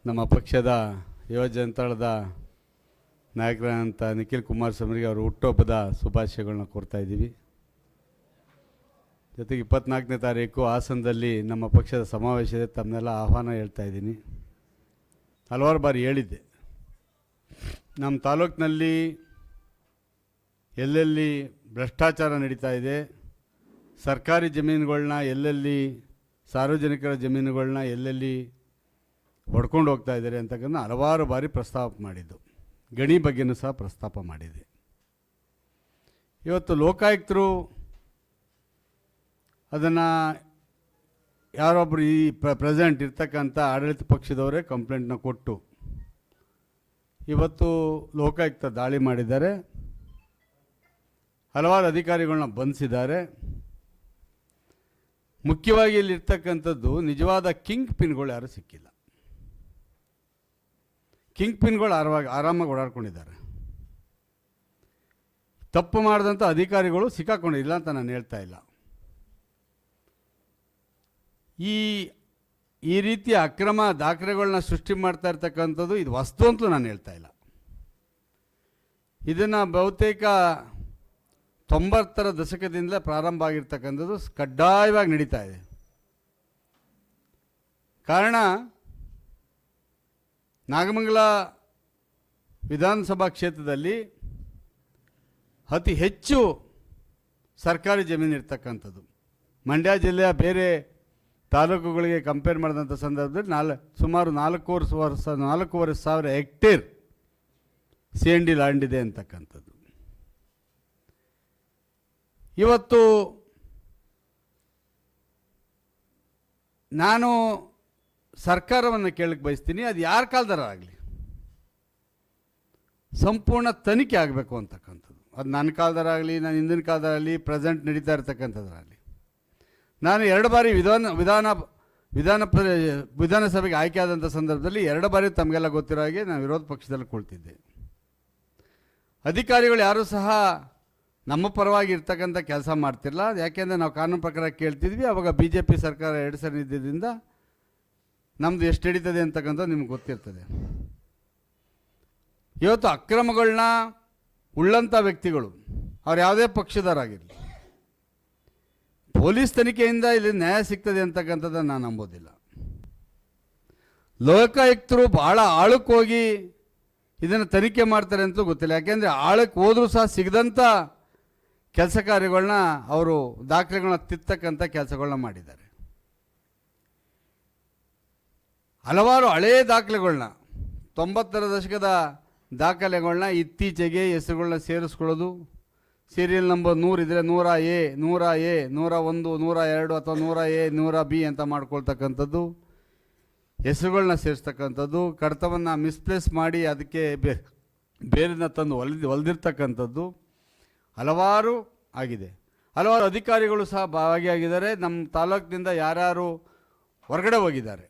ನಮ್ಮ ಪಕ್ಷದ ಯುವಜನತಾಳದ ನಾಯಕರಾದಂಥ ನಿಖಿಲ್ ಕುಮಾರಸ್ವಾಮಿಗೆ ಅವರು ಹುಟ್ಟುಹಬ್ಬದ ಶುಭಾಶಯಗಳನ್ನ ಕೋರ್ತಾ ಇದ್ದೀವಿ. ಜೊತೆಗೆ 24ನೇ ತಾರೀಕು ಹಾಸನದಲ್ಲಿ ನಮ್ಮ ಪಕ್ಷದ ಸಮಾವೇಶ ಇದೆ, ತಮ್ಮನ್ನೆಲ್ಲ ಆಹ್ವಾನ ಹೇಳ್ತಾ ಇದ್ದೀನಿ. ಹಲವಾರು ಬಾರಿ ಹೇಳಿದ್ದೆ, ನಮ್ಮ ತಾಲೂಕಿನಲ್ಲಿ ಎಲ್ಲೆಲ್ಲಿ ಭ್ರಷ್ಟಾಚಾರ ನಡೀತಾ ಇದೆ, ಸರ್ಕಾರಿ ಜಮೀನುಗಳನ್ನ ಎಲ್ಲೆಲ್ಲಿ, ಸಾರ್ವಜನಿಕರ ಜಮೀನುಗಳನ್ನ ಎಲ್ಲೆಲ್ಲಿ ಹೊಡ್ಕೊಂಡು ಹೋಗ್ತಾ ಇದ್ದಾರೆ ಅಂತಕ್ಕಂಥ ಹಲವಾರು ಬಾರಿ ಪ್ರಸ್ತಾಪ ಮಾಡಿದ್ದು. ಗಣಿ ಬಗ್ಗೆನೂ ಸಹ ಪ್ರಸ್ತಾಪ ಮಾಡಿದೆ. ಇವತ್ತು ಲೋಕಾಯುಕ್ತರು ಅದನ್ನು ಯಾರೊಬ್ಬರು ಈ ಪ್ರೆಸೆಂಟ್ ಇರ್ತಕ್ಕಂಥ ಆಡಳಿತ ಪಕ್ಷದವರೇ ಕಂಪ್ಲೇಂಟ್ನ ಕೊಟ್ಟು ಇವತ್ತು ಲೋಕಾಯುಕ್ತ ದಾಳಿ ಮಾಡಿದ್ದಾರೆ, ಹಲವಾರು ಅಧಿಕಾರಿಗಳನ್ನ ಬಂಧಿಸಿದ್ದಾರೆ. ಮುಖ್ಯವಾಗಿ ಇಲ್ಲಿರ್ತಕ್ಕಂಥದ್ದು ನಿಜವಾದ ಕಿಂಗ್ ಪಿನ್ಗಳು ಯಾರೂ ಸಿಕ್ಕಿಲ್ಲ. ಕಿಂಗ್ ಪಿನ್ಗಳು ಆರಾಮಾಗಿ ಓಡಾಡ್ಕೊಂಡಿದ್ದಾರೆ. ತಪ್ಪು ಮಾಡಿದಂಥ ಅಧಿಕಾರಿಗಳು ಸಿಕ್ಕಾಕೊಂಡಿಲ್ಲ ಅಂತ ನಾನು ಹೇಳ್ತಾ ಇಲ್ಲ. ಈ ರೀತಿಯ ಅಕ್ರಮ ದಾಖಲೆಗಳನ್ನ ಸೃಷ್ಟಿ ಮಾಡ್ತಾ ಇರ್ತಕ್ಕಂಥದ್ದು ಇದು ವಸ್ತು ಅಂತಲೂ ನಾನು ಹೇಳ್ತಾ ಇಲ್ಲ. ಇದನ್ನು ಬಹುತೇಕ 90ರ ದಶಕದಿಂದಲೇ ಪ್ರಾರಂಭ ಆಗಿರ್ತಕ್ಕಂಥದ್ದು ಕಡ್ಡಾಯವಾಗಿ ನಡೀತಾ ಇದೆ. ಕಾರಣ ನಾಗಮಂಗಲ ವಿಧಾನಸಭಾ ಕ್ಷೇತ್ರದಲ್ಲಿ ಅತಿ ಹೆಚ್ಚು ಸರ್ಕಾರಿ ಜಮೀನು ಇರ್ತಕ್ಕಂಥದ್ದು. ಮಂಡ್ಯ ಜಿಲ್ಲೆಯ ಬೇರೆ ತಾಲೂಕುಗಳಿಗೆ ಕಂಪೇರ್ ಮಾಡಿದಂಥ ಸಂದರ್ಭದಲ್ಲಿ ಸುಮಾರು 4,500 ಹೆಕ್ಟೇರ್ CND ಲ್ಯಾಂಡ್ ಇದೆ ಅಂತಕ್ಕಂಥದ್ದು. ಇವತ್ತು ನಾನು ಸರ್ಕಾರವನ್ನು ಕೇಳಕ್ಕೆ ಬಯಸ್ತೀನಿ, ಅದು ಯಾರ ಕಾಲದರಾಗಲಿ ಸಂಪೂರ್ಣ ತನಿಖೆ ಆಗಬೇಕು ಅಂತಕ್ಕಂಥದ್ದು. ಅದು ನನ್ನ ಕಾಲದರಾಗಲಿ, ನಾನು ಹಿಂದಿನ ಕಾಲದರಾಗಲಿ, ಪ್ರೆಸೆಂಟ್ ನಡೀತಾ ಇರ್ತಕ್ಕಂಥದ್ರಾಗಲಿ. ನಾನು 2 ಬಾರಿ ವಿಧಾನಸಭೆಗೆ ಆಯ್ಕೆ ಆದಂಥ ಸಂದರ್ಭದಲ್ಲಿ 2 ಬಾರಿ ತಮಗೆಲ್ಲ ಗೊತ್ತಿರೋ ಹಾಗೆ ನಾನು ವಿರೋಧ ಪಕ್ಷದಲ್ಲಿ ಕುಳಿತಿದ್ದೆ. ಅಧಿಕಾರಿಗಳು ಯಾರೂ ಸಹ ನಮ್ಮ ಪರವಾಗಿ ಇರ್ತಕ್ಕಂಥ ಕೆಲಸ ಮಾಡ್ತಿರಲ್ಲ. ಯಾಕೆಂದರೆ ನಾವು ಕಾನೂನು ಪ್ರಕಾರ ಕೇಳ್ತಿದ್ವಿ. ಆವಾಗ BJP ಸರ್ಕಾರ 2 ಸರಿ ಇದ್ದಿದ್ದರಿಂದ ನಮ್ಮದು ಎಷ್ಟು ನಡೀತದೆ ಅಂತಕ್ಕಂಥದ್ದು ನಿಮ್ಗೆ ಗೊತ್ತಿರ್ತದೆ. ಇವತ್ತು ಅಕ್ರಮಗಳನ್ನ ಉಳ್ಳಂಥ ವ್ಯಕ್ತಿಗಳು ಅವ್ರು ಯಾವುದೇ ಪಕ್ಷದವರಾಗಿರಲಿ, ಪೊಲೀಸ್ ತನಿಖೆಯಿಂದ ಇಲ್ಲಿ ನ್ಯಾಯ ಸಿಗ್ತದೆ ಅಂತಕ್ಕಂಥದ್ದನ್ನು ನಾನು ನಂಬೋದಿಲ್ಲ. ಲೋಕಾಯುಕ್ತರು ಭಾಳ ಆಳಕ್ಕೆ ಹೋಗಿ ಇದನ್ನು ತನಿಖೆ ಮಾಡ್ತಾರೆ ಅಂತಲೂ ಗೊತ್ತಿಲ್ಲ. ಯಾಕೆಂದರೆ ಆಳಕ್ಕೆ ಹೋದರೂ ಸಹ ಸಿಗದಂಥ ಕೆಲಸ ಕಾರ್ಯಗಳನ್ನ ಅವರು ದಾಖಲೆಗಳನ್ನ ತಿರ್ತಕ್ಕಂಥ ಕೆಲಸಗಳನ್ನ ಮಾಡಿದ್ದಾರೆ. ಹಲವಾರು ಹಳೆಯ ದಾಖಲೆಗಳನ್ನ 90ರ ದಶಕದ ದಾಖಲೆಗಳನ್ನ ಇತ್ತೀಚೆಗೆ ಹೆಸರುಗಳನ್ನ ಸೇರಿಸ್ಕೊಳ್ಳೋದು, ಸೀರಿಯಲ್ ನಂಬರ್ 100 ಇದ್ದರೆ 100A, 100A, 101, 102 ಅಥವಾ 100A, 100B ಅಂತ ಮಾಡ್ಕೊಳ್ತಕ್ಕಂಥದ್ದು, ಹೆಸರುಗಳನ್ನ ಸೇರಿಸ್ತಕ್ಕಂಥದ್ದು, ಕಡತವನ್ನು ಮಿಸ್ಪ್ಲೇಸ್ ಮಾಡಿ ಅದಕ್ಕೆ ಬೇರೆನ ತಂದು ಹೊಲಿದಿರ್ತಕ್ಕಂಥದ್ದು ಹಲವಾರು ಆಗಿದೆ. ಹಲವಾರು ಅಧಿಕಾರಿಗಳು ಸಹ ಭಾಗಿಯಾಗಿದ್ದಾರೆ. ನಮ್ಮ ತಾಲೂಕಿನಿಂದ ಯಾರ್ಯಾರು ಹೊರಗಡೆ ಹೋಗಿದ್ದಾರೆ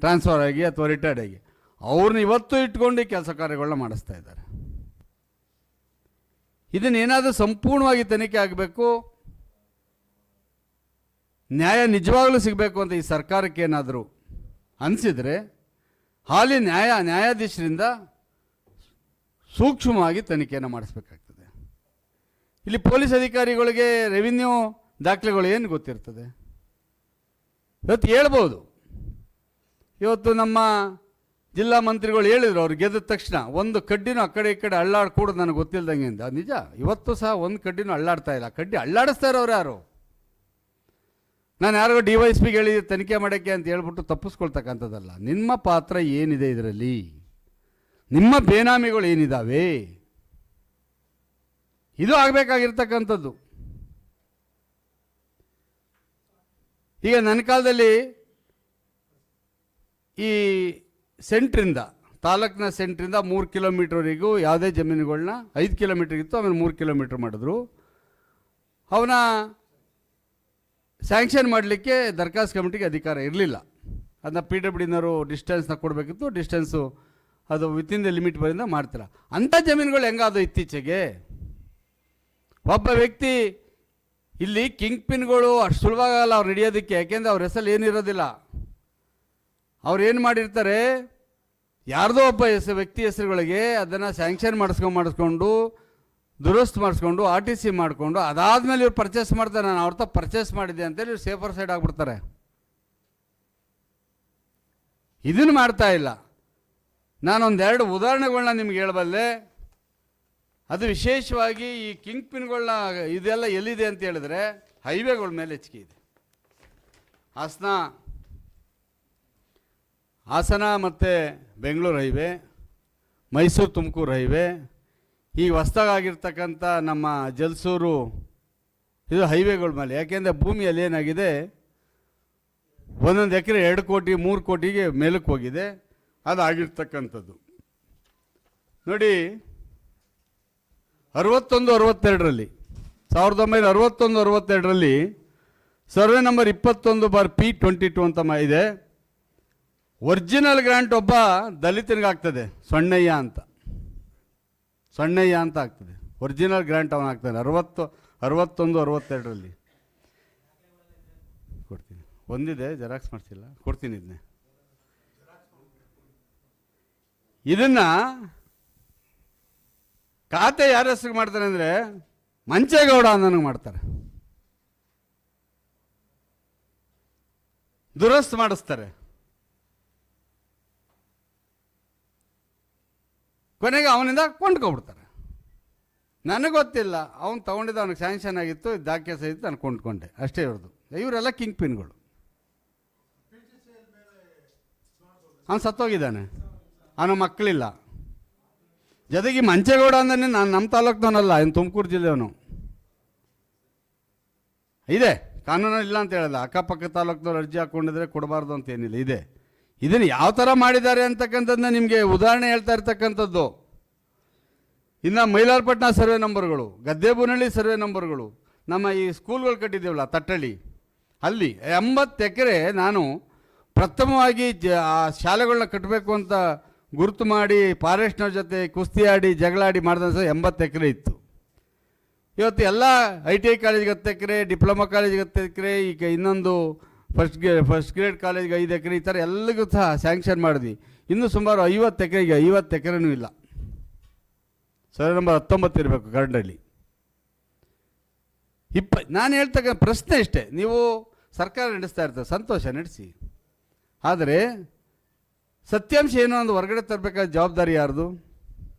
ಟ್ರಾನ್ಸ್ಫರ್ ಆಗಿ ಅಥವಾ ರಿಟೈರ್ಡ್ ಆಗಿ, ಅವ್ರನ್ನ ಇವತ್ತು ಇಟ್ಕೊಂಡು ಕೆಲಸ ಕಾರ್ಯಗಳನ್ನ ಮಾಡಿಸ್ತಾ ಇದ್ದಾರೆ. ಇದನ್ನೇನಾದರೂ ಸಂಪೂರ್ಣವಾಗಿ ತನಿಖೆ ಆಗಬೇಕು, ನ್ಯಾಯ ನಿಜವಾಗಲೂ ಸಿಗಬೇಕು ಅಂತ ಈ ಸರ್ಕಾರಕ್ಕೆ ಏನಾದರೂ ಅನಿಸಿದರೆ ಹಾಲಿ ನ್ಯಾಯಾಧೀಶರಿಂದ ಸೂಕ್ಷ್ಮವಾಗಿ ತನಿಖೆಯನ್ನು ಮಾಡಿಸ್ಬೇಕಾಗ್ತದೆ. ಇಲ್ಲಿ ಪೊಲೀಸ್ ಅಧಿಕಾರಿಗಳಿಗೆ ರೆವಿನ್ಯೂ ದಾಖಲೆಗಳು ಏನು ಗೊತ್ತಿರ್ತದೆ? ಇವತ್ತು ಹೇಳ್ಬೋದು. ಇವತ್ತು ನಮ್ಮ ಜಿಲ್ಲಾ ಮಂತ್ರಿಗಳು ಹೇಳಿದರು, ಅವ್ರು ಗೆದ್ದ ತಕ್ಷಣ ಒಂದು ಕಡ್ಡಿನೂ ಆ ಕಡೆ ಈ ಕಡೆ ಅಳ್ಳಾಡ್ಕೂಡೋದು ನನಗೆ ಗೊತ್ತಿಲ್ದಂಗೆ ಅಂತ. ನಿಜ, ಇವತ್ತು ಸಹ ಒಂದು ಕಡ್ಡಿನೂ ಅಳ್ಳಾಡ್ತಾ ಇಲ್ಲ. ಕಡ್ಡಿ ಅಳ್ಳಾಡಿಸ್ತಾ ಇರೋರು ಯಾರು? ನಾನು ಯಾರಿಗೋ DYSPಗೆ ಹೇಳಿ ತನಿಖೆ ಮಾಡೋಕ್ಕೆ ಅಂತ ಹೇಳ್ಬಿಟ್ಟು ತಪ್ಪಿಸ್ಕೊಳ್ತಕ್ಕಂಥದ್ದಲ್ಲ. ನಿಮ್ಮ ಪಾತ್ರ ಏನಿದೆ ಇದರಲ್ಲಿ? ನಿಮ್ಮ ಬೇನಾಮಿಗಳು ಏನಿದ್ದಾವೆ? ಇದು ಆಗಬೇಕಾಗಿರ್ತಕ್ಕಂಥದ್ದು. ಈಗ ನನ್ನ ಕಾಲದಲ್ಲಿ ಈ ಸೆಂಟ್ರಿಂದ, ತಾಲೂಕಿನ ಸೆಂಟ್ರಿಂದ 3 ಕಿಲೋಮೀಟ್ರ್ವರೆಗೂ ಯಾವುದೇ ಜಮೀನುಗಳನ್ನ 5 ಕಿಲೋಮೀಟ್ರ್ ಇತ್ತು, ಆಮೇಲೆ 3 ಕಿಲೋಮೀಟ್ರ್ ಮಾಡಿದ್ರು. ಅವನ್ನ ಸ್ಯಾಂಕ್ಷನ್ ಮಾಡಲಿಕ್ಕೆ ದರ್ಖಾಸ್ತು ಕಮಿಟಿಗೆ ಅಧಿಕಾರ ಇರಲಿಲ್ಲ. ಅದನ್ನ PWDನವರು ಡಿಸ್ಟೆನ್ಸ್ನ ಕೊಡಬೇಕಿತ್ತು. ಡಿಸ್ಟೆನ್ಸು ಅದು ವಿತಿನ್ ದ ಲಿಮಿಟ್ ಬರಿಂದ ಮಾಡ್ತಾರೆ. ಅಂಥ ಜಮೀನುಗಳು ಹೆಂಗಾದವು ಇತ್ತೀಚೆಗೆ? ಒಬ್ಬ ವ್ಯಕ್ತಿ ಇಲ್ಲಿ ಕಿಂಗ್ ಪಿನ್ಗಳು ಅಷ್ಟು ಸುಲಭವಾಗಲ್ಲ ಅವ್ರು ಹಿಡಿಯೋದಕ್ಕೆ. ಯಾಕೆಂದರೆ ಅವ್ರ ಹೆಸರು ಏನಿರೋದಿಲ್ಲ. ಅವ್ರು ಏನು ಮಾಡಿರ್ತಾರೆ, ಯಾರ್ದೋ ಒಬ್ಬ ವ್ಯಕ್ತಿ ಹೆಸರುಗಳಿಗೆ ಅದನ್ನು ಸ್ಯಾಂಕ್ಷನ್ ಮಾಡಿಸ್ಕೊಂಡು ದುರಸ್ತು ಮಾಡಿಸ್ಕೊಂಡು RTC ಮಾಡಿಕೊಂಡು ಅದಾದಮೇಲೆ ಇವ್ರು ಪರ್ಚೇಸ್ ಮಾಡ್ತಾರೆ. ನಾನು ಅವ್ರ ತಪ್ಪು ಪರ್ಚೇಸ್ ಮಾಡಿದ್ದೆ ಅಂತೇಳಿ ಇವ್ರು ಸೇಫರ್ ಸೈಡ್ ಆಗಿಬಿಡ್ತಾರೆ. ಇದನ್ನು ಮಾಡ್ತಾ ಇಲ್ಲ. ನಾನೊಂದೆರಡು ಉದಾಹರಣೆಗಳನ್ನ ನಿಮ್ಗೆ ಹೇಳಬಲ್ಲೆ. ಅದು ವಿಶೇಷವಾಗಿ ಈ ಕಿಂಗ್ ಪಿನ್ಗಳನ್ನ ಇದೆಲ್ಲ ಎಲ್ಲಿದೆ ಅಂತ ಹೇಳಿದ್ರೆ ಹೈವೇಗಳ ಮೇಲೆ ಹೆಚ್ಚಿಗೆ ಇದೆ. ಹಾಸನ ಮತ್ತು ಬೆಂಗಳೂರು ಹೈವೇ, ಮೈಸೂರು ತುಮಕೂರು ಹೈವೇ, ಈಗ ಹೊಸ್ದಾಗಿರ್ತಕ್ಕಂಥ ನಮ್ಮ ಜಲಸೂರು, ಇದು ಹೈವೇಗಳ ಮೇಲೆ. ಯಾಕೆಂದರೆ ಭೂಮಿಯಲ್ಲಿ ಏನಾಗಿದೆ, ಒಂದೊಂದು ಎಕರೆ 2 ಕೋಟಿ 3 ಕೋಟಿಗೆ ಮೇಲಕ್ಕೆ ಹೋಗಿದೆ. ಅದು ಆಗಿರ್ತಕ್ಕಂಥದ್ದು ನೋಡಿ. 61-62ರಲ್ಲಿ 1961-62ರಲ್ಲಿ ಸರ್ವೆ ನಂಬರ್ 21/P22 ಅಂತ ಇದೆ. ಒರಿಜಿನಲ್ ಗ್ರಾಂಟ್ ಒಬ್ಬ ದಲಿತನಿಗಾಗ್ತದೆ, ಸೊಣ್ಣಯ್ಯ ಅಂತ ಆಗ್ತದೆ. ಒರಿಜಿನಲ್ ಗ್ರಾಂಟ್ ಅವನಾಗ್ತಾನೆ 61-62ರಲ್ಲಿ. ಕೊಡ್ತೀನಿ, ಒಂದಿದೆ, ಜೆರಾಕ್ಸ್ ಮಾಡಿಸಿಲ್ಲ, ಕೊಡ್ತೀನಿ. ಇದನ್ನು ಖಾತೆ ಯಾರ ಹೆಸರು ಮಾಡ್ತಾರೆ ಅಂದರೆ ಮಂಚೇಗೌಡ ನನಗೆ ಮಾಡ್ತಾರೆ, ದುರಸ್ತು ಮಾಡಿಸ್ತಾರೆ. ಕೊನೆಗೆ ಅವನಿಂದ ಕೊಂಡ್ಕೊಬಿಡ್ತಾರೆ. ನನಗೆ ಗೊತ್ತಿಲ್ಲ, ಅವನು ತೊಗೊಂಡಿದ್ದ, ಅವನಿಗೆ ಸ್ಯಾಂಕ್ಷನ್ ಆಗಿತ್ತು, ದಾಖಲೆ ಸಹಿತ ನಾನು ಕೊಂಡ್ಕೊಂಡೆ, ಅಷ್ಟೇ ಇವ್ರದ್ದು. ಇವರೆಲ್ಲ ಕಿಂಗ್ ಪಿನ್ಗಳು. ಅವನು ಸತ್ತೋಗಿದ್ದಾನೆ, ಅವನ ಮಕ್ಕಳಿಲ್ಲ. ಜೊತೆಗೆ ಮಂಚೇಗೌಡ ಅಂದ್ರೆ ನಾನು ನಮ್ಮ ತಾಲೂಕ್ನವನಲ್ಲ, ಇನ್ನು ತುಮಕೂರು ಜಿಲ್ಲೆಯವನು. ಇದೆ ಕಾನೂನು, ಇಲ್ಲ ಅಂತ ಹೇಳಲ್ಲ. ಅಕ್ಕಪಕ್ಕ ತಾಲೂಕ್ನವ್ರು ಅರ್ಜಿ ಹಾಕ್ಕೊಂಡಿದ್ರೆ ಕೊಡಬಾರ್ದು ಅಂತ ಏನಿಲ್ಲ, ಇದೆ. ಇದನ್ನು ಯಾವ ಥರ ಮಾಡಿದ್ದಾರೆ ಅಂತಕ್ಕಂಥದ್ದನ್ನ ನಿಮಗೆ ಉದಾಹರಣೆ ಹೇಳ್ತಾ ಇರ್ತಕ್ಕಂಥದ್ದು. ಇನ್ನು ಮೈಲಾರಪಟ್ಟಣ ಸರ್ವೆ ನಂಬರ್ಗಳು, ಗದ್ದೆಬೂನಹಳ್ಳಿ ಸರ್ವೆ ನಂಬರ್ಗಳು, ನಮ್ಮ ಈ ಸ್ಕೂಲ್ಗಳು ಕಟ್ಟಿದ್ದೀವಲ್ಲ ತಟ್ಟಳ್ಳಿ, ಅಲ್ಲಿ 80 ಎಕರೆ ನಾನು ಪ್ರಥಮವಾಗಿ ಆ ಶಾಲೆಗಳನ್ನ ಕಟ್ಟಬೇಕು ಅಂತ ಗುರುತು ಮಾಡಿ ಫಾರೆಸ್ಟ್ನವ್ರ ಜೊತೆ ಕುಸ್ತಿ ಆಡಿ ಜಗಳಾಡಿ ಮಾಡಿದ 80 ಎಕರೆ ಇತ್ತು. ಇವತ್ತು ಎಲ್ಲ ITI ಕಾಲೇಜಿಗೆ 10 ಎಕರೆ, ಡಿಪ್ಲೊಮಾ ಕಾಲೇಜಿಗೆ 10 ಎಕರೆ, ಈಗ ಇನ್ನೊಂದು ಫಸ್ಟ್ ಗ್ರೇಡ್ ಕಾಲೇಜಿಗೆ 5 ಎಕರೆ, ಈ ಥರ ಎಲ್ಲರಿಗೂ ಸಹ ಸ್ಯಾಂಕ್ಷನ್ ಮಾಡಿದ್ವಿ. ಇನ್ನೂ ಸುಮಾರು 50 ಎಕರೆಗೆ 50 ಎಕರೆನೂ ಇಲ್ಲ. ಸರ್ವೆ ನಂಬರ್ 19 ಇರಬೇಕು ಗರಡಳ್ಳಿ. ನಾನು ಹೇಳ್ತಕ್ಕ ಪ್ರಶ್ನೆ ಇಷ್ಟೇ, ನೀವು ಸರ್ಕಾರ ನಡೆಸ್ತಾ ಇರ್ತಾರೆ, ಸಂತೋಷ ನಡೆಸಿ. ಆದರೆ ಸತ್ಯಾಂಶ ಏನು ಒಂದು ಹೊರಗಡೆ ತರಬೇಕಾದ ಜವಾಬ್ದಾರಿ ಯಾರ್ದು?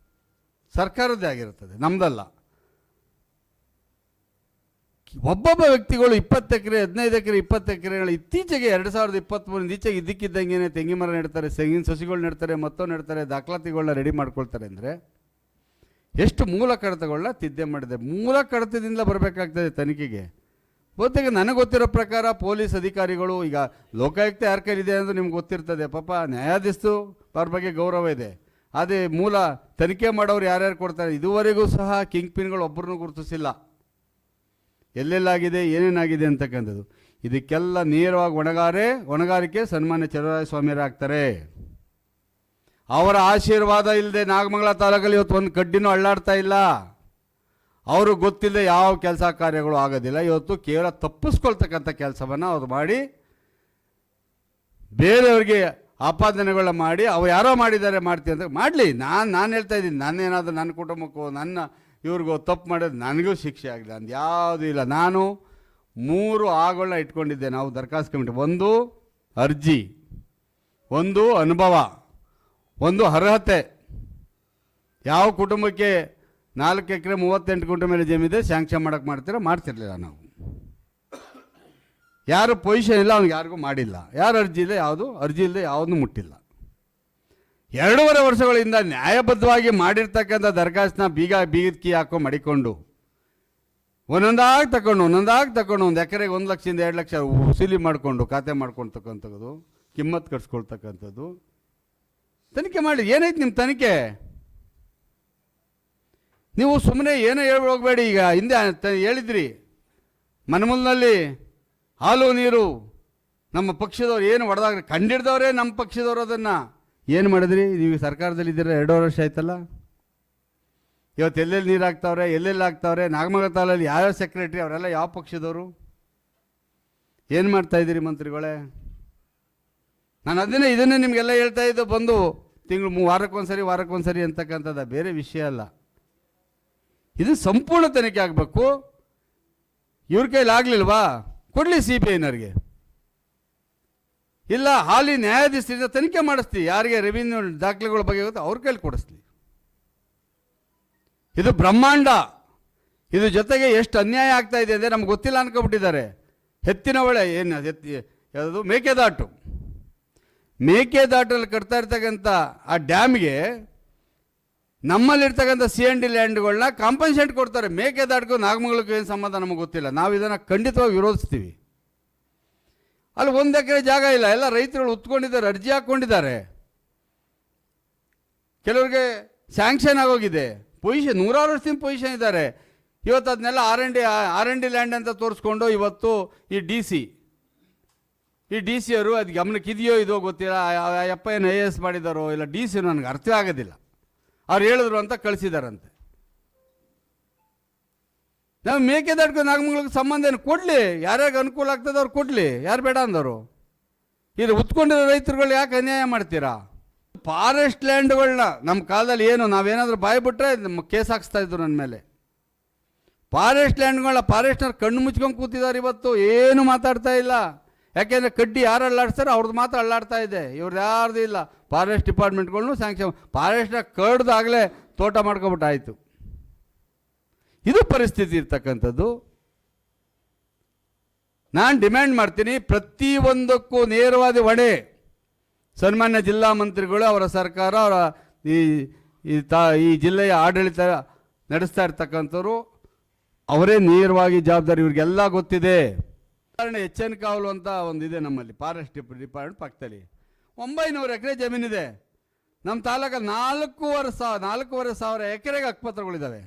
ಸರ್ಕಾರದ್ದೇ ಆಗಿರುತ್ತದೆ, ನಮ್ಮದಲ್ಲ. ಒಬ್ಬೊಬ್ಬ ವ್ಯಕ್ತಿಗಳು 20 ಎಕರೆ 15 ಎಕರೆ 20 ಎಕರೆಗಳು ಇತ್ತೀಚೆಗೆ 2023 ಈಚೆಗೆ ಇದ್ದಕ್ಕಿದ್ದಂಗೆ ತೆಂಗಿನ ಮರ ನೆಡ್ತಾರೆ, ತೆಂಗಿನ ಸಸಿಗಳು ನೆಡ್ತಾರೆ, ಮತ್ತೊಂದು ನೆಡ್ತಾರೆ, ದಾಖಲಾತಿಗಳನ್ನ ರೆಡಿ ಮಾಡ್ಕೊಳ್ತಾರೆ. ಅಂದರೆ ಎಷ್ಟು ಮೂಲ ಕಡತಗಳನ್ನ ತಿದ್ದೆ ಮಾಡಿದೆ. ಮೂಲ ಕಡತದಿಂದ ಬರಬೇಕಾಗ್ತದೆ ತನಿಖೆಗೆ. ಬಹುತೇಕ ನನಗೆ ಗೊತ್ತಿರೋ ಪ್ರಕಾರ ಪೊಲೀಸ್ ಅಧಿಕಾರಿಗಳು, ಈಗ ಲೋಕಾಯುಕ್ತ ಯಾರ ಕೈಲಿದೆ ಅಂತ ನಿಮ್ಗೆ ಗೊತ್ತಿರ್ತದೆ, ಪಾಪ ನ್ಯಾಯಾಧೀಶರು ಅವ್ರ ಬಗ್ಗೆ ಗೌರವ ಇದೆ. ಅದೇ ಮೂಲ ತನಿಖೆ ಮಾಡೋರು ಯಾರ್ಯಾರು ಕೊಡ್ತಾರೆ, ಇದುವರೆಗೂ ಸಹ ಕಿಂಗ್ ಪಿನ್ಗಳು ಒಬ್ಬರನ್ನೂ ಗುರುತಿಸಿಲ್ಲ. ಎಲ್ಲೆಲ್ಲಾಗಿದೆ ಏನೇನಾಗಿದೆ ಅಂತಕ್ಕಂಥದ್ದು. ಇದಕ್ಕೆಲ್ಲ ನೇರವಾಗಿ ಹೊಣೆಗಾರಿಕೆ ಸನ್ಮಾನ್ಯ ಚಲುವರಾಯಸ್ವಾಮಿಯರೇ ಆಗ್ತಾರೆ. ಅವರ ಆಶೀರ್ವಾದ ಇಲ್ಲದೆ ನಾಗಮಂಗಲ ತಾಲೂಕಲ್ಲಿ ಇವತ್ತು ಒಂದು ಕಡ್ಡಿನೂ ಅಳ್ಳಾಡ್ತಾ ಇಲ್ಲ. ಅವರು ಗೊತ್ತಿಲ್ಲದೆ ಯಾವ ಕೆಲಸ ಕಾರ್ಯಗಳು ಆಗೋದಿಲ್ಲ. ಇವತ್ತು ಕೇವಲ ತಪ್ಪಿಸ್ಕೊಳ್ತಕ್ಕಂಥ ಕೆಲಸವನ್ನು ಅವ್ರು ಮಾಡಿ ಬೇರೆಯವ್ರಿಗೆ ಆಪಾದನೆಗಳನ್ನ ಮಾಡಿ ಅವ್ರು ಯಾರೋ ಮಾಡಿದ್ದಾರೆ ಮಾಡ್ತೀವಿ ಅಂತ ಮಾಡಲಿ. ನಾನು ಹೇಳ್ತಾ ಇದ್ದೀನಿ, ನಾನೇನಾದರೂ ನನ್ನ ಕುಟುಂಬಕ್ಕೋ ನನ್ನ ಇವ್ರಿಗೋ ತಪ್ಪು ಮಾಡೋದು ನನಗೂ ಶಿಕ್ಷೆ ಆಗಲಿ ಅಂದು ಯಾವುದೂ ಇಲ್ಲ. ನಾನು 3 ಆಗಳನ್ನ ಇಟ್ಕೊಂಡಿದ್ದೆ ನಾವು ದರಖಾಸ್ತು ಕಮಿಟಿ. ಒಂದು ಅರ್ಜಿ, ಒಂದು ಅನುಭವ, ಒಂದು ಅರ್ಹತೆ. ಯಾವ ಕುಟುಂಬಕ್ಕೆ 4 ಎಕರೆ 38 ಗುಂಟೆ ಮೇಲೆ ಜಮೀನಿದೆ ಸ್ಯಾಂಕ್ಷನ್ ಮಾಡೋಕ್ಕೆ ಮಾಡ್ತಿರ್ಲಿಲ್ಲ ನಾವು. ಯಾರು ಪೊಸಿಷನ್ ಇಲ್ಲ ಅವ್ನಿಗೆ ಯಾರಿಗೂ ಮಾಡಿಲ್ಲ. ಯಾರು ಅರ್ಜಿ ಇಲ್ಲ, ಯಾವುದು ಅರ್ಜಿ ಇಲ್ಲದೆ ಯಾವುದೂ ಮುಟ್ಟಿಲ್ಲ. 2.5 ವರ್ಷಗಳಿಂದ ನ್ಯಾಯಬದ್ಧವಾಗಿ ಮಾಡಿರ್ತಕ್ಕಂಥ ದರಖಾಸ್ತನ್ನ ಬೀಗದ ಕೀ ಹಾಕೋ ಮಡಿಕೊಂಡು ಒಂದೊಂದಾಗಿ ತಗೊಂಡು 1 ಎಕರೆಗೆ 1 ಲಕ್ಷದಿಂದ 2 ಲಕ್ಷ ವಸೂಲಿ ಮಾಡಿಕೊಂಡು ಖಾತೆ ಮಾಡ್ಕೊಳ್ತಕ್ಕಂಥದ್ದು, ಕಿಮ್ಮತ್ತು ಕಟ್ಸ್ಕೊಳ್ತಕ್ಕಂಥದ್ದು. ತನಿಖೆ ಮಾಡಿ. ಏನೈತೆ ನಿಮ್ಮ ತನಿಖೆ? ನೀವು ಸುಮ್ಮನೆ ಏನೋ ಹೋಗಬೇಡಿ. ಈಗ ಹಿಂದೆ ಹೇಳಿದ್ರಿ, ಮನಮೂಲಿನಲ್ಲಿ ಹಾಲು ನೀರು ನಮ್ಮ ಪಕ್ಷದವ್ರು ಏನು ಹೊಡೆದಾಗ ಕಂಡಿಡ್ದವ್ರೆ ನಮ್ಮ ಪಕ್ಷದವ್ರು. ಅದನ್ನು ಏನು ಮಾಡಿದ್ರಿ? ನೀವು ಸರ್ಕಾರದಲ್ಲಿದ್ದೀರ 2.5 ವರ್ಷ ಆಯ್ತಲ್ಲ. ಇವತ್ತು ಎಲ್ಲೆಲ್ಲಿ ನೀರು ಹಾಕ್ತಾವ್ರೆ, ಎಲ್ಲೆಲ್ಲಿ ಹಾಕ್ತಾವ್ರೆ? ನಾಗಮಂಗಲ ತಾಲೂಕಲ್ಲಿ ಯಾವ್ಯಾವ ಸೆಕ್ರೆಟ್ರಿ ಅವರೆಲ್ಲ ಯಾವ ಪಕ್ಷದವರು? ಏನು ಮಾಡ್ತಾಯಿದ್ದೀರಿ ಮಂತ್ರಿಗಳೇ? ನಾನು ಇದನ್ನೇ ನಿಮಗೆಲ್ಲ ಹೇಳ್ತಾ ಇದ್ದು, ಬಂದು ತಿಂಗಳು ವಾರಕ್ಕೊಂದ್ಸರಿ ಅಂತಕ್ಕಂಥದ್ದು ಬೇರೆ ವಿಷಯ ಅಲ್ಲ. ಇದು ಸಂಪೂರ್ಣ ತನಿಖೆ ಆಗಬೇಕು. ಇವ್ರ ಕೈಲಿ ಆಗಲಿಲ್ವಾ, ಕೊಡಲಿ CBIನವ್ರಿಗೆ, ಇಲ್ಲ ಹಾಲಿ ನ್ಯಾಯಾಧೀಶರಿಂದ ತನಿಖೆ ಮಾಡಿಸ್ತೀವಿ. ಯಾರಿಗೆ ರೆವಿನ್ಯೂ ದಾಖಲೆಗಳ ಬಗ್ಗೆ ಗೊತ್ತು ಅವ್ರ ಕೈಲಿ ಕೊಡಿಸ್ಲಿ. ಇದು ಬ್ರಹ್ಮಾಂಡ. ಇದು ಜೊತೆಗೆ ಎಷ್ಟು ಅನ್ಯಾಯ ಆಗ್ತಾ ಇದೆ ಅಂದರೆ ನಮ್ಗೆ ಗೊತ್ತಿಲ್ಲ ಅನ್ಕೊಬಿಟ್ಟಿದ್ದಾರೆ. ಹೆತ್ತಿನ ಹೊಳೆ ಏನು ಯಾವುದು ಮೇಕೆದಾಟಲ್ಲಿ ಕಟ್ತಾ ಇರ್ತಕ್ಕಂಥ ಆ ಡ್ಯಾಮ್ಗೆ ನಮ್ಮಲ್ಲಿರ್ತಕ್ಕಂಥ C&D ಲ್ಯಾಂಡ್ಗಳನ್ನ ಕಾಂಪನ್ಸೇಟ್ ಕೊಡ್ತಾರೆ. ಮೇಕೆದಾಟಕ್ಕೂ ನಾಗಮಂಗಲಕ್ಕೂ ಏನು ಸಂಬಂಧ ನಮಗೆ ಗೊತ್ತಿಲ್ಲ. ನಾವು ಇದನ್ನು ಖಂಡಿತವಾಗಿ ವಿರೋಧಿಸ್ತೀವಿ. ಅಲ್ಲಿ 1 ಎಕರೆ ಜಾಗ ಇಲ್ಲ, ಎಲ್ಲ ರೈತರುಗಳು ಉತ್ಕೊಂಡಿದ್ದಾರೆ, ಅರ್ಜಿ ಹಾಕ್ಕೊಂಡಿದ್ದಾರೆ. ಕೆಲವ್ರಿಗೆ ಸ್ಯಾಂಕ್ಷನ್ ಆಗೋಗಿದೆ, ಪೊಸಿಷನ್ 100 ವರ್ಷದಿಂದ ಪೊಸಿಷನ್ ಇದ್ದಾರೆ. ಇವತ್ತು ಅದನ್ನೆಲ್ಲ R&D ಲ್ಯಾಂಡ್ ಅಂತ ತೋರಿಸ್ಕೊಂಡು ಇವತ್ತು ಈ ಡಿ ಸಿ ಅವರು ಅದು ಗಮನಕ್ಕೆ ಇದೆಯೋ ಇದೋ ಗೊತ್ತಿಲ್ಲ. ಅಪ್ಪ ಏನು IAS ಮಾಡಿದಾರೋ ಇಲ್ಲ DC ನನಗೆ ಅರ್ಥ ಆಗೋದಿಲ್ಲ. ಅವ್ರು ಹೇಳಿದ್ರು ಅಂತ ಕಳಿಸಿದಾರಂತೆ. ನಾವು ಮೇಕೆದಾಟು ನಾಗಮಂಗಲಕ್ಕೆ ಸಂಬಂಧ ಏನು, ಕೊಡಲಿ, ಯಾರ್ಯಾರಿಗೆ ಅನುಕೂಲ ಆಗ್ತದೆ ಅವ್ರು ಕೊಡಲಿ, ಯಾರು ಬೇಡ ಅಂದವರು. ಇದು ಉತ್ಕೊಂಡಿರೋ ರೈತರುಗಳು ಯಾಕೆ ಅನ್ಯಾಯ ಮಾಡ್ತೀರಾ? ಫಾರೆಸ್ಟ್ ಲ್ಯಾಂಡ್ಗಳನ್ನ ನಮ್ಮ ಕಾಲದಲ್ಲಿ ಏನು ನಾವೇನಾದರೂ ಬಾಯ್ಬಿಟ್ರೆ ನಮ್ಮ ಕೇಸ್ ಹಾಕ್ಸ್ತಾ ಇದ್ರು ನನ್ನ ಮೇಲೆ. ಫಾರೆಸ್ಟ್ ಲ್ಯಾಂಡ್ಗಳನ್ನ ಫಾರೆಸ್ಟ್ನವ್ರು ಕಣ್ಣು ಮುಚ್ಕೊಂಡು ಕೂತಿದ್ದಾರೆ. ಇವತ್ತು ಏನು ಮಾತಾಡ್ತಾ ಇಲ್ಲ. ಯಾಕೆಂದರೆ ಕಡ್ಡಿ ಯಾರು ಅಲ್ಲಾಡ್ತಾರೆ ಅವ್ರದ್ದು ಮಾತ್ರ ಅಲ್ಲಾಡ್ತಾ ಇದೆ, ಇವ್ರದ್ದು ಯಾರ್ದು ಇಲ್ಲ. ಫಾರೆಸ್ಟ್ ಡಿಪಾರ್ಟ್ಮೆಂಟ್ಗಳನ್ನೂ ಸ್ಯಾಂಕ್ಷನ್, ಫಾರೆಸ್ಟ್ನ ಕಡ್ದಾಗಲೇ ತೋಟ ಮಾಡ್ಕೊಬಿಟ್ಟಾಯಿತು. ಇದು ಪರಿಸ್ಥಿತಿ ಇರ್ತಕ್ಕಂಥದ್ದು. ನಾನು ಡಿಮ್ಯಾಂಡ್ ಮಾಡ್ತೀನಿ, ಪ್ರತಿಯೊಂದಕ್ಕೂ ನೇರವಾದ ಹೊಣೆ ಸನ್ಮಾನ್ಯ ಜಿಲ್ಲಾ ಮಂತ್ರಿಗಳು, ಅವರ ಸರ್ಕಾರ, ಅವರ ಈ ಜಿಲ್ಲೆಯ ಆಡಳಿತ ನಡೆಸ್ತಾ ಇರ್ತಕ್ಕಂಥವ್ರು ಅವರೇ ನೇರವಾಗಿ ಜವಾಬ್ದಾರಿ. ಇವ್ರಿಗೆಲ್ಲ ಗೊತ್ತಿದೆ. ಉದಾಹರಣೆ HN ಕಾವಲು ಅಂತ ಒಂದಿದೆ ನಮ್ಮಲ್ಲಿ, ಫಾರೆಸ್ಟ್ ಡಿಪಾರ್ಟ್ಮೆಂಟ್ ಪಕ್ಕದಲ್ಲಿ 900 ಎಕರೆ ಜಮೀನಿದೆ. ನಮ್ಮ ತಾಲೂಕಲ್ಲಿ 4,500 ಎಕರೆಗೆ ಹಕ್ಕುಪತ್ರಗಳಿದ್ದಾವೆ.